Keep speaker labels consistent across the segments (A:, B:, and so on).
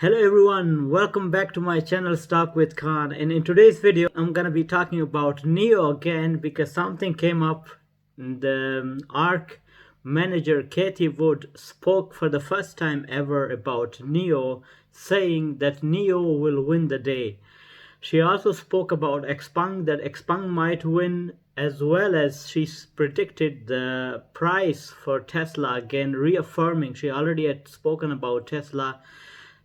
A: Hello everyone, welcome back to my channel Stock with Khan, and in today's video I'm gonna be talking about NIO again because something came up. The ARK manager Katie Wood spoke for the first time ever about NIO, saying that NIO will win the day. She also spoke about Xpeng, that Xpeng might win, as well as she predicted the price for Tesla, again reaffirming she already had spoken about Tesla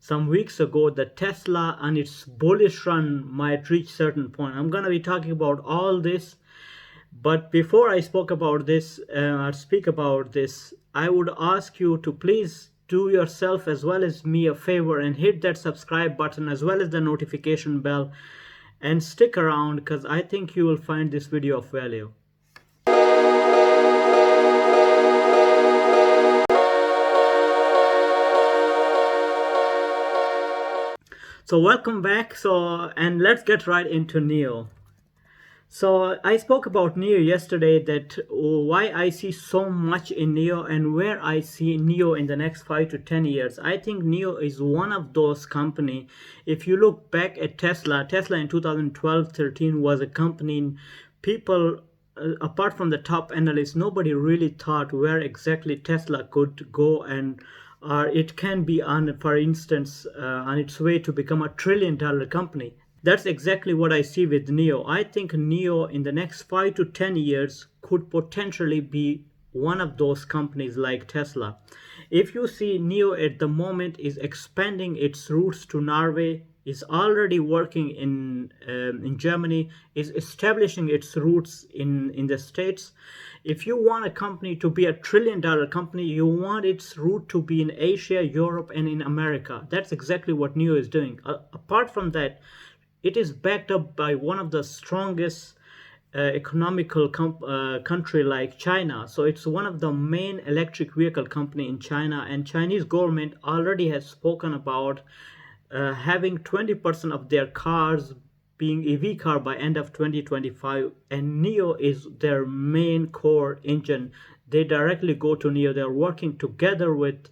A: some weeks ago that Tesla and its bullish run might reach certain point. I'm going to be talking about all this, but before I speak about this, I would ask you to please do yourself as well as me a favor and hit that subscribe button as well as the notification bell and stick around because I think you will find this video of value. So welcome back. And let's get right into NIO. So I spoke about NIO yesterday, that why I see so much in NIO and where I see NIO in the next 5 to 10 years. I think NIO is one of those company. If you look back at Tesla in 2012-13 was a company people apart from the top analysts, nobody really thought where exactly Tesla could go, and it can be on, for instance, on its way to become a $1 trillion company. That's exactly what I see with NIO. I think NIO in the next 5 to 10 years could potentially be one of those companies like Tesla. If you see, NIO at the moment is expanding its roots to Norway, is already working in Germany, is establishing its roots in the States. If you want a company to be a $1 trillion company, you want its root to be in Asia, Europe, and in America. That's exactly what NIO is doing. Apart from that, it is backed up by one of the strongest economical country like China. So it's one of the main electric vehicle company in China, and Chinese government already has spoken about having 20% of their cars being EV car by end of 2025, and NIO is their main core engine. They directly go to NIO. They're working together with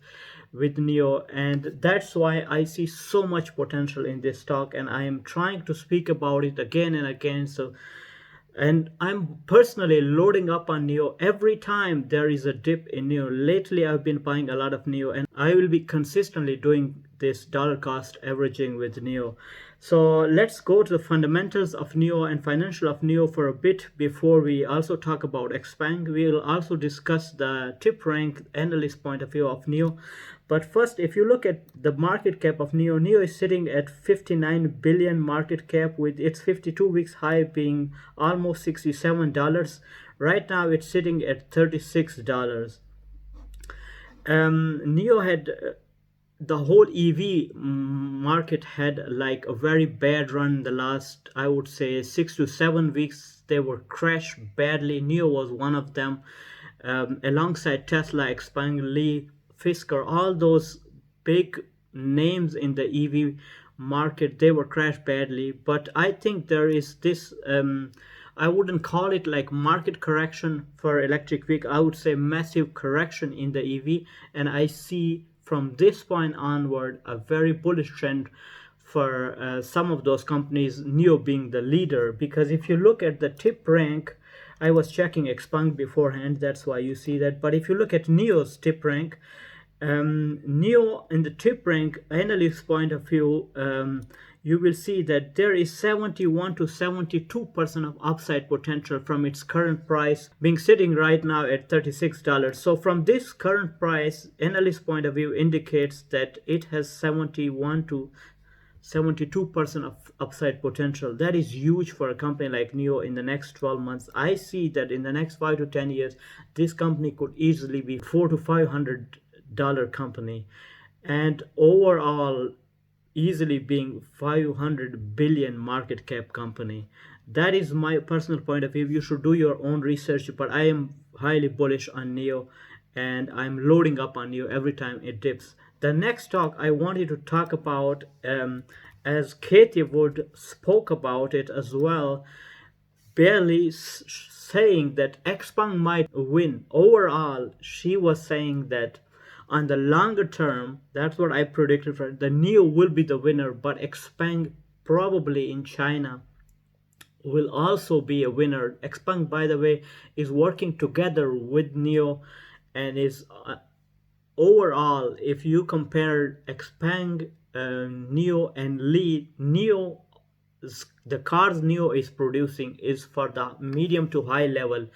A: NIO, and that's why I see so much potential in this stock, and I am trying to speak about it again and again. And I'm personally loading up on NIO every time there is a dip in NIO. Lately I've been buying a lot of NIO, and I will be consistently doing this dollar cost averaging with NIO. So let's go to the fundamentals of NIO and financial of NIO for a bit before we also talk about Xpeng. We will also discuss the tip rank analyst point of view of NIO. But first, if you look at the market cap of NIO, NIO is sitting at 59 billion market cap, with its 52 weeks high being almost $67. Right now it's sitting at $36. NIO had the whole EV market had like a very bad run the last, I would say, 6 to 7 weeks. They were crashed badly. NIO was one of them, alongside Tesla, Xpeng, Li, Fisker, all those big names in the EV market. They were crashed badly. But I think there is this I wouldn't call it like market correction for electric vehicle. I would say massive correction in the EV, and I see from this point onward a very bullish trend for some of those companies, NIO being the leader. Because if you look at the tip rank, I was checking Xpeng beforehand, that's why you see that. But if you look at NIO's tip rank, NIO in the tip rank analyst point of view, you will see that there is 71 to 72% of upside potential from its current price being sitting right now at $36. So from this current price, analyst point of view indicates that it has 71 to 72% of upside potential. That is huge for a company like NIO in the next 12 months. I see that in the next 5 to 10 years, this company could easily be $400 to $500 company, and overall easily being 500 billion market cap company. That is my personal point of view. You should do your own research, but I am highly bullish on NIO, and I'm loading up on NIO every time it dips. The next stock I wanted to talk about, as Katie Wood spoke about it as well, barely saying that Xpeng might win. Overall, she was saying that on the longer term, that's what I predicted for the Neo will be the winner, but Xpeng probably in China will also be a winner. Xpeng, by the way, is working together with Neo and is overall, if you compare Xpeng, Neo, and Li, Neo, the cars Neo is producing is for the medium to high level,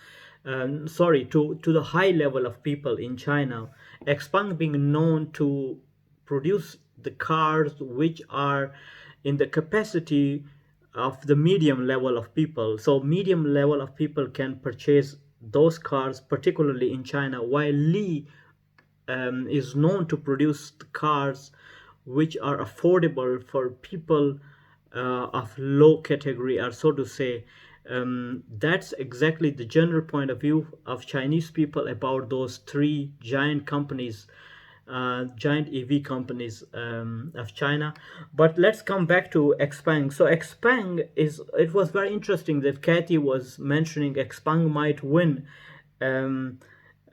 A: sorry, to the high level of people in China. Xpeng being known to produce the cars which are in the capacity of the medium level of people. So medium level of people can purchase those cars, particularly in China, while Li is known to produce cars which are affordable for people of low category, or so to say. That's exactly the general point of view of Chinese people about those three giant companies, giant EV companies of China. But let's come back to Xpeng. So Xpeng is, it was very interesting that Kathy was mentioning Xpeng might win. Um,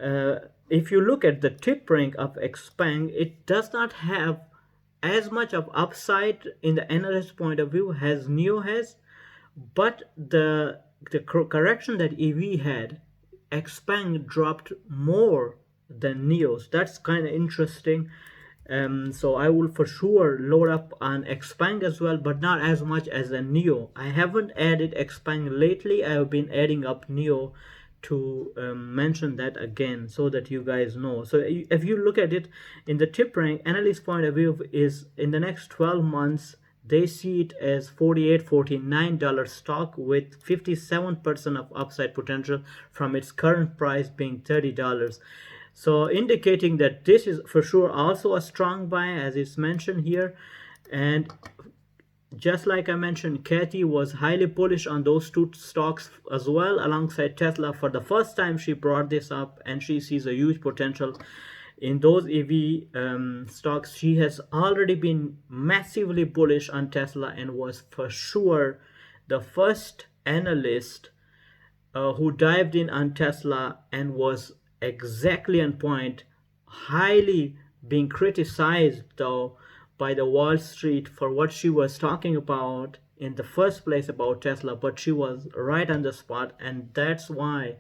A: uh, if you look at the tip rank of Xpeng, it does not have as much of upside in the analyst point of view as Neo has, but the correction that EV had, Xpeng dropped more than Neos. That's kind of interesting. So I will for sure load up on Xpeng as well, but not as much as a Neo. I haven't added Xpeng lately. I have been adding up Neo to mention that again so that you guys know. So if you look at it in the tip rank, analyst point of view is in the next 12 months, they see it as $48-49 stock with 57% of upside potential from its current price being $30. So indicating that this is for sure also a strong buy as it's mentioned here. And just like I mentioned, Kathy was highly bullish on those two stocks as well alongside Tesla. For the first time she brought this up and she sees a huge potential in those EV stocks. She has already been massively bullish on Tesla and was for sure the first analyst who dived in on Tesla and was exactly on point, highly being criticized though by the Wall Street for what she was talking about in the first place about Tesla, but she was right on the spot, and that's why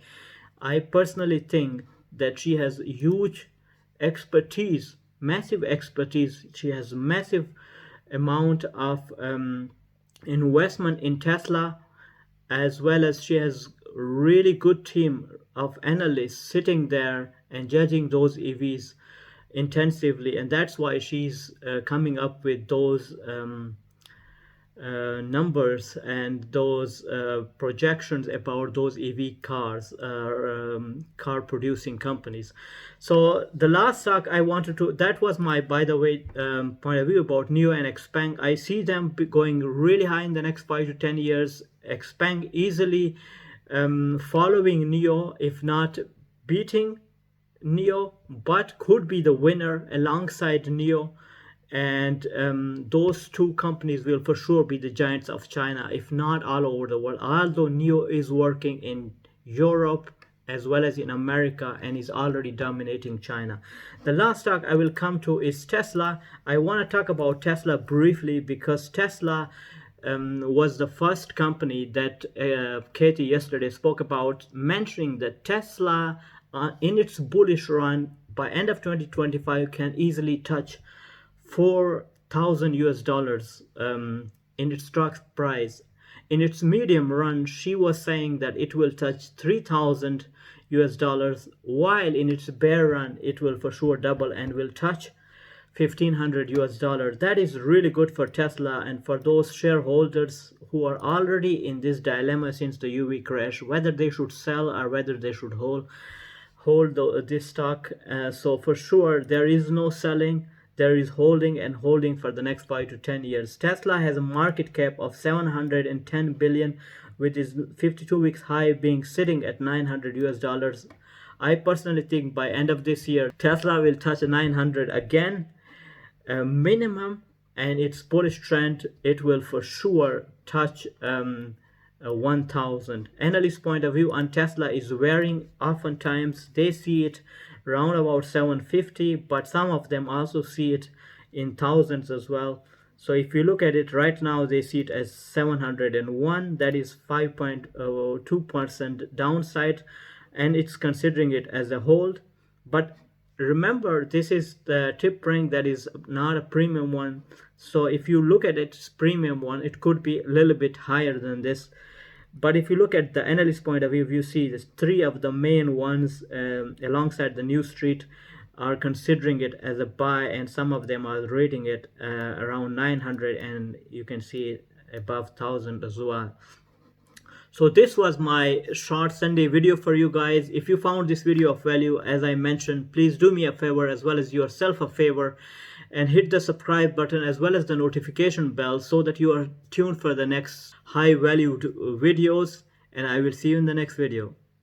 A: I personally think that she has huge expertise, massive expertise. She has massive amount of investment in Tesla, as well as she has really good team of analysts sitting there and judging those EVs intensively, and that's why she's coming up with those numbers and those projections about those EV cars, car producing companies. So the last stock I wanted to, that was my, by the way, point of view about Neo and Xpeng. I see them going really high in the next 5 to 10 years. Xpeng easily following Neo, if not beating Neo, but could be the winner alongside Neo. And those two companies will for sure be the giants of China, if not all over the world. Although Neo is working in Europe as well as in America and is already dominating China. The last stock I will come to is Tesla. I want to talk about Tesla briefly because Tesla was the first company that Katie yesterday spoke about, mentioning that Tesla in its bullish run by end of 2025 can easily touch 4,000 US dollars in its stock price. In its medium run, she was saying that it will touch 3,000 US dollars, while in its bear run, it will for sure double and will touch 1,500 US dollars. That is really good for Tesla and for those shareholders who are already in this dilemma since the UV crash, whether they should sell or whether they should hold this stock. So for sure, there is no selling. There is holding and holding for the next 5 to 10 years. Tesla has a market cap of 710 billion, with its 52 weeks high being sitting at 900 US dollars. I personally think by end of this year, Tesla will touch 900 again, minimum, and its bullish trend, it will for sure touch 1,000. Analyst point of view on Tesla is varying. Oftentimes they see it round about 750, but some of them also see it in thousands as well. So if you look at it right now, they see it as 701. That is 5.2% downside, and it's considering it as a hold. But remember, this is the tip ring, that is not a premium one. So if you look at its premium one, it could be a little bit higher than this. But if you look at the analyst point of view, you see there's three of the main ones alongside the New Street are considering it as a buy, and some of them are rating it around 900, and you can see it above 1000 as well. So this was my short Sunday video for you guys. If you found this video of value, as I mentioned, please do me a favor as well as yourself a favor and hit the subscribe button as well as the notification bell so that you are tuned for the next high valued videos, and I will see you in the next video.